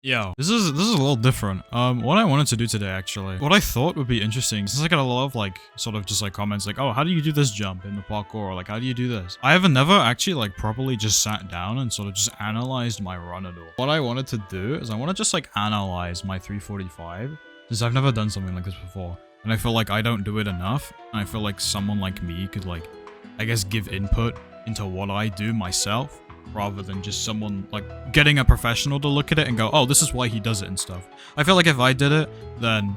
Yo, this is a little different. What I wanted to do today, actually, what I thought would be interesting, since I got a lot of like, sort of just like comments like, oh, how do you do this jump in the parkour? Or like, how do you do this? I have never actually like properly just sat down and sort of just analyzed my run at all. What I wanted to do is I want to just like analyze my 345, since I've never done something like this before. And I feel like I don't do it enough. And I feel like someone like me could like, I guess, give input into what I do myself, rather than just someone like getting a professional to look at it and go, oh, this is why he does it and stuff. I feel like if I did it, then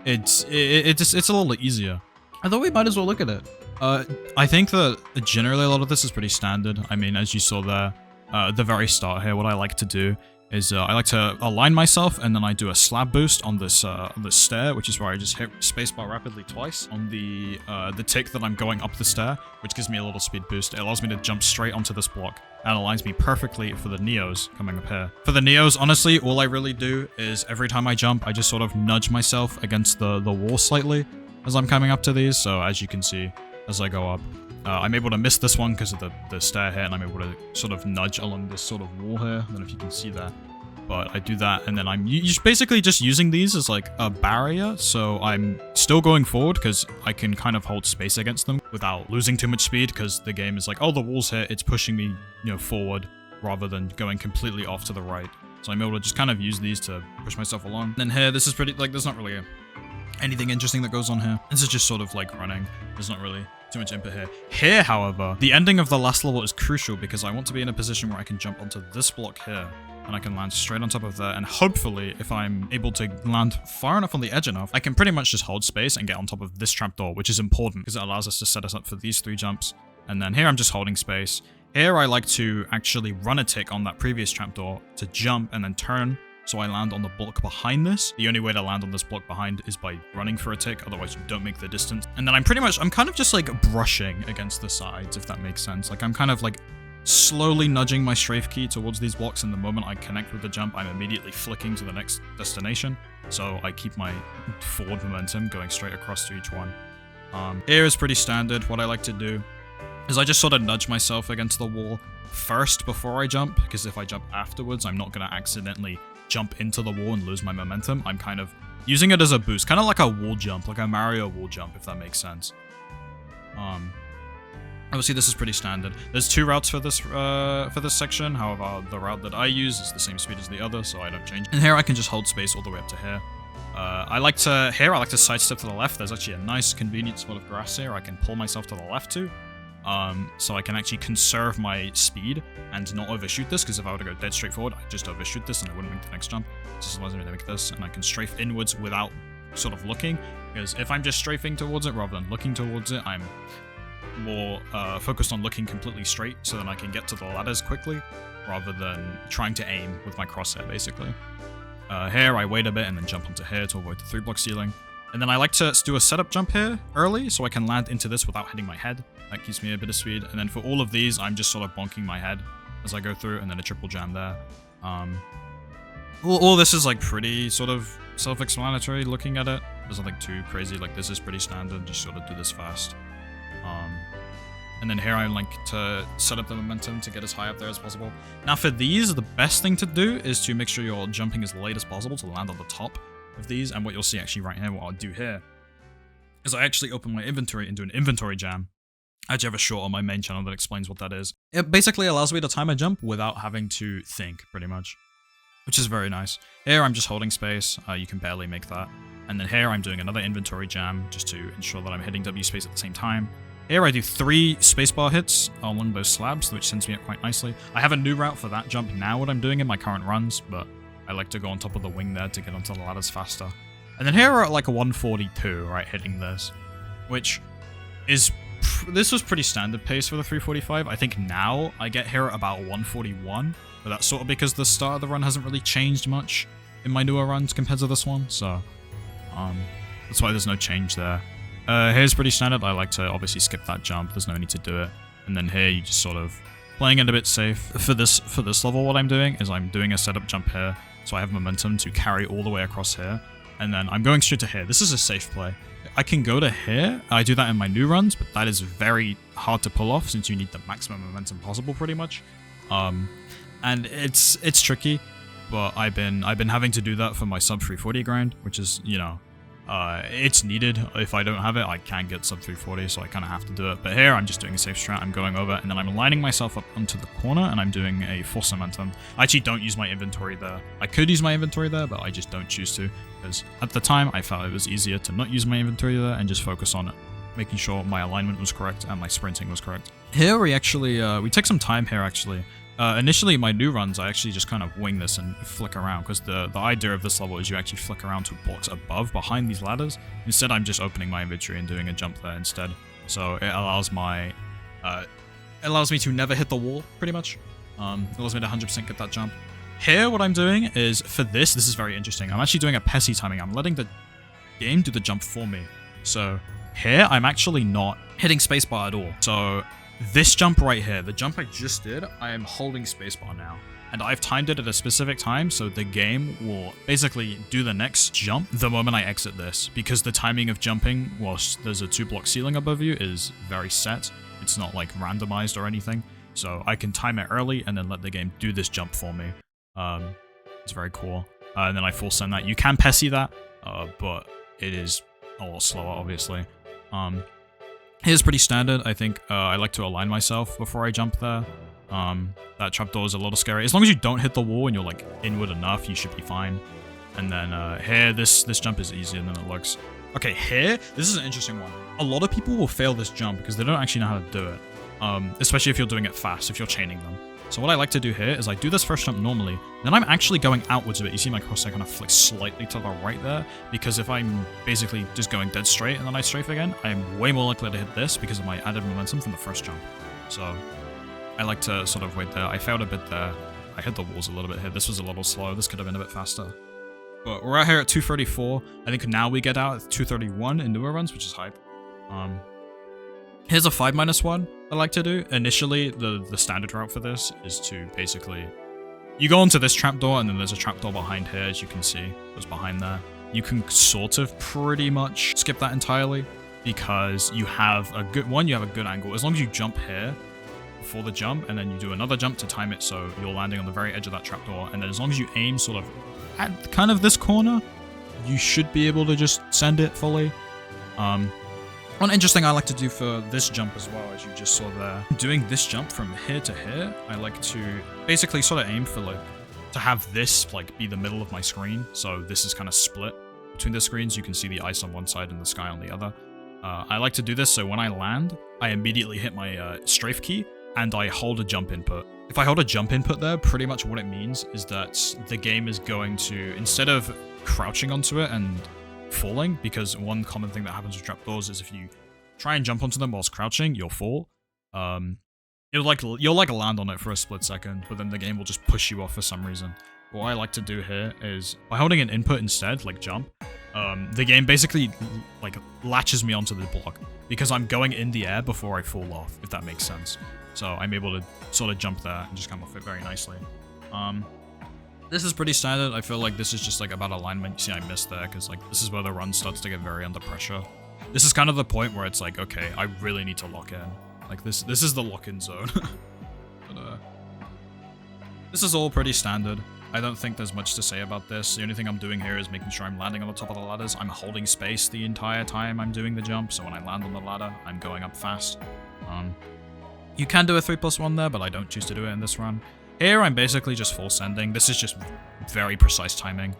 it's a little easier. I thought we might as well look at it. I think that generally a lot of this is pretty standard. I mean, as you saw there, at the very start here, what I like to do is I like to align myself, and then I do a slab boost on this stair, which is where I just hit spacebar rapidly twice on the tick that I'm going up the stair, which gives me a little speed boost. It allows me to jump straight onto this block, and aligns me perfectly for the neos coming up here. For the neos, honestly, all I really do is every time I jump, I just sort of nudge myself against the wall slightly as I'm coming up to these. So as you can see, as I go up, I'm able to miss this one because of the stair here, and I'm able to sort of nudge along this sort of wall here. I don't know if you can see that, but I do that, and then I'm basically just using these as like a barrier, so I'm still going forward because I can kind of hold space against them without losing too much speed, because the game is like, oh, the wall's here, it's pushing me, forward rather than going completely off to the right. So I'm able to just kind of use these to push myself along. And then here, this is pretty, like, there's not really anything interesting that goes on here. This is just sort of like running. There's not really too much input here. Here, however, the ending of the last level is crucial because I want to be in a position where I can jump onto this block here, and I can land straight on top of there, and hopefully, if I'm able to land far enough on the edge enough, I can pretty much just hold space and get on top of this trapdoor, which is important because it allows us to set us up for these 3 jumps. And then here I'm just holding space. Here I like to actually run a tick on that previous trapdoor to jump and then turn, so I land on the block behind this. The only way to land on this block behind is by running for a tick, otherwise you don't make the distance. And then I'm kind of just like brushing against the sides, if that makes sense. Like I'm kind of like slowly nudging my strafe key towards these blocks, and the moment I connect with the jump, I'm immediately flicking to the next destination. So I keep my forward momentum going straight across to each one. Here is pretty standard. What I like to do is I just sort of nudge myself against the wall first before I jump, because if I jump afterwards, I'm not going to accidentally jump into the wall and lose my momentum. I'm kind of using it as a boost, kind of like a wall jump, like a Mario wall jump, if that makes sense. Obviously, this is pretty standard. There's 2 routes for this section. However, the route that I use is the same speed as the other, so I don't change. And here I can just hold space all the way up to here. I like to sidestep to the left. There's actually a nice convenient spot of grass here I can pull myself to the left to. So I can actually conserve my speed and not overshoot this, because if I were to go dead straight forward, I'd just overshoot this and I wouldn't make the next jump. This allows me to make this, and I can strafe inwards without sort of looking, because if I'm just strafing towards it rather than looking towards it, I'm more focused on looking completely straight, so then I can get to the ladders quickly, rather than trying to aim with my crosshair, basically. Here, I wait a bit and then jump onto here to avoid the 3-block ceiling. And then I like to do a setup jump here early, so I can land into this without hitting my head. That gives me a bit of speed. And then for all of these, I'm just sort of bonking my head as I go through, and then a triple jam there. All this is like pretty sort of self-explanatory looking at it. There's nothing too crazy. Like, this is pretty standard. Just sort of do this fast. And then here I like to set up the momentum to get as high up there as possible. Now for these, the best thing to do is to make sure you're jumping as late as possible to land on the top of these. And what you'll see actually right here, what I'll do here, is I actually open my inventory and do an inventory jam. I actually have a short on my main channel that explains what that is. It basically allows me to time a jump without having to think, pretty much, which is very nice. Here I'm just holding space. You can barely make that. And then here I'm doing another inventory jam just to ensure that I'm hitting W space at the same time. Here I do 3 spacebar hits along those slabs, which sends me up quite nicely. I have a new route for that jump now, what I'm doing in my current runs, but I like to go on top of the wing there to get onto the ladders faster. And then here we're at like a 142, right, hitting this, which is, this was pretty standard pace for the 345. I think now I get here at about 141, but that's sort of because the start of the run hasn't really changed much in my newer runs compared to this one, so that's why there's no change there. Here's pretty standard. I like to obviously skip that jump. There's no need to do it. And then here you just sort of playing it a bit safe. For this level, what I'm doing is I'm doing a setup jump here, so I have momentum to carry all the way across here. And then I'm going straight to here. This is a safe play. I can go to here. I do that in my new runs, but that is very hard to pull off since you need the maximum momentum possible, pretty much. And it's tricky. but I've been having to do that for my sub 340 grind, which is, you know, it's needed. If I don't have it, I can't get sub 340, so I kind of have to do it. But here, I'm just doing a safe strat. I'm going over, and then I'm lining myself up onto the corner, and I'm doing a full momentum. I actually don't use my inventory there. I could use my inventory there, but I just don't choose to, because at the time, I felt it was easier to not use my inventory there and just focus on making sure my alignment was correct and my sprinting was correct. Here, we actually, we take some time here, actually. Initially, my new runs, I actually just kind of wing this and flick around, because the idea of this level is you actually flick around to blocks above, behind these ladders. Instead, I'm just opening my inventory and doing a jump there instead. So it allows me to never hit the wall, pretty much. It allows me to 100% get that jump. Here, what I'm doing is, for this is very interesting. I'm actually doing a Pessi timing. I'm letting the game do the jump for me. So here, I'm actually not hitting spacebar at all. So this jump right here, the jump I just did, I am holding spacebar now. And I've timed it at a specific time, so the game will basically do the next jump the moment I exit this. Because the timing of jumping, whilst there's a 2-block ceiling above you, is very set. It's not like randomized or anything. So I can time it early and then let the game do this jump for me. It's very cool. And then I full send that. You can Pessi that, but it is a lot slower, obviously. Here's pretty standard. I think I like to align myself before I jump there. That trapdoor is a little scary. As long as you don't hit the wall and you're like inward enough, you should be fine. And then here, this jump is easier than it looks. Okay, here, this is an interesting one. A lot of people will fail this jump because they don't actually know how to do it. Especially if you're doing it fast, if you're chaining them. So what I like to do here is I do this first jump normally, then I'm actually going outwards a bit. You see my crosshair kind of flick slightly to the right there, because if I'm basically just going dead straight and then I strafe again, I'm way more likely to hit this because of my added momentum from the first jump. So I like to sort of wait there. I failed a bit there. I hit the walls a little bit here. This was a little slow. This could have been a bit faster. But we're out here at 234. I think now we get out at 231 in newer runs, which is hype. Here's a 5-1 I like to do. Initially, the standard route for this is to basically, you go into this trapdoor and then there's a trapdoor behind here, as you can see, it was behind there. You can sort of pretty much skip that entirely because you have a good one, you have a good angle. As long as you jump here before the jump and then you do another jump to time it so you're landing on the very edge of that trapdoor, and then as long as you aim sort of at kind of this corner, you should be able to just send it fully. One interesting I like to do for this jump as well, as you just saw there, doing this jump from here to here, I like to basically sort of aim for like, to have this like be the middle of my screen. So this is kind of split between the screens. You can see the ice on one side and the sky on the other. I like to do this so when I land, I immediately hit my strafe key and I hold a jump input. If I hold a jump input there, pretty much what it means is that the game is going to, instead of crouching onto it and falling, because one common thing that happens with trapdoors is if you try and jump onto them whilst crouching, you'll fall. You'll like land on it for a split second, but then the game will just push you off for some reason. What I like to do here is by holding an input instead, like jump, the game basically like latches me onto the block because I'm going in the air before I fall off, if that makes sense. So I'm able to sort of jump there and just come off it very nicely. This is pretty standard. I feel like this is just like about alignment. You see I missed there because like this is where the run starts to get very under pressure. This is kind of the point where it's like, okay, I really need to lock in. Like this is the lock-in zone. But, this is all pretty standard. I don't think there's much to say about this. The only thing I'm doing here is making sure I'm landing on the top of the ladders. I'm holding space the entire time I'm doing the jump, so when I land on the ladder, I'm going up fast. You can do a 3+1 there, but I don't choose to do it in this run. Here, I'm basically just full sending. This is just very precise timing.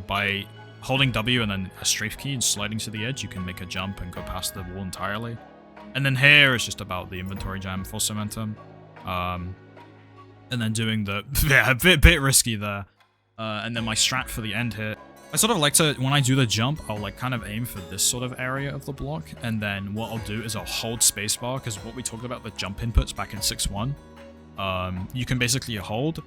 By holding W and then a strafe key and sliding to the edge, you can make a jump and go past the wall entirely. And then here is just about the inventory jam, full momentum. And then doing the, yeah, a bit risky there. And then my strat for the end here. I sort of like to, when I do the jump, I'll like kind of aim for this sort of area of the block. And then what I'll do is I'll hold spacebar, because what we talked about, the jump inputs back in 6.1. You can basically hold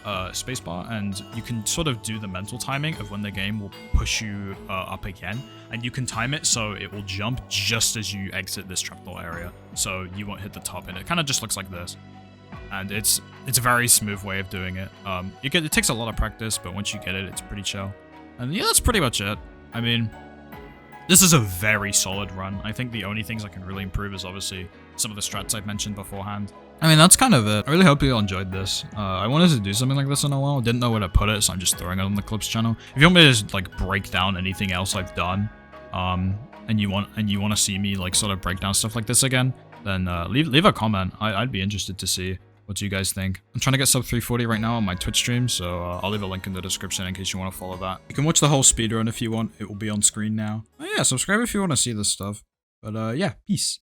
spacebar and you can sort of do the mental timing of when the game will push you up again, and you can time it so it will jump just as you exit this trapdoor area, so you won't hit the top, and it kind of just looks like this. And it's a very smooth way of doing it. It takes a lot of practice, but once you get it, it's pretty chill. And yeah, that's pretty much it. I mean, this is a very solid run. I think the only things I can really improve is obviously some of the strats I've mentioned beforehand. I mean, that's kind of it. I really hope you all enjoyed this. I wanted to do something like this in a while. Didn't know where to put it, so I'm just throwing it on the clips channel. If you want me to just, like, break down anything else I've done, and you want to see me, like, sort of break down stuff like this again, then leave a comment. I'd be interested to see what you guys think. I'm trying to get sub 340 right now on my Twitch stream, so I'll leave a link in the description in case you want to follow that. You can watch the whole speedrun if you want. It will be on screen now. Oh yeah, subscribe if you want to see this stuff. But yeah, peace.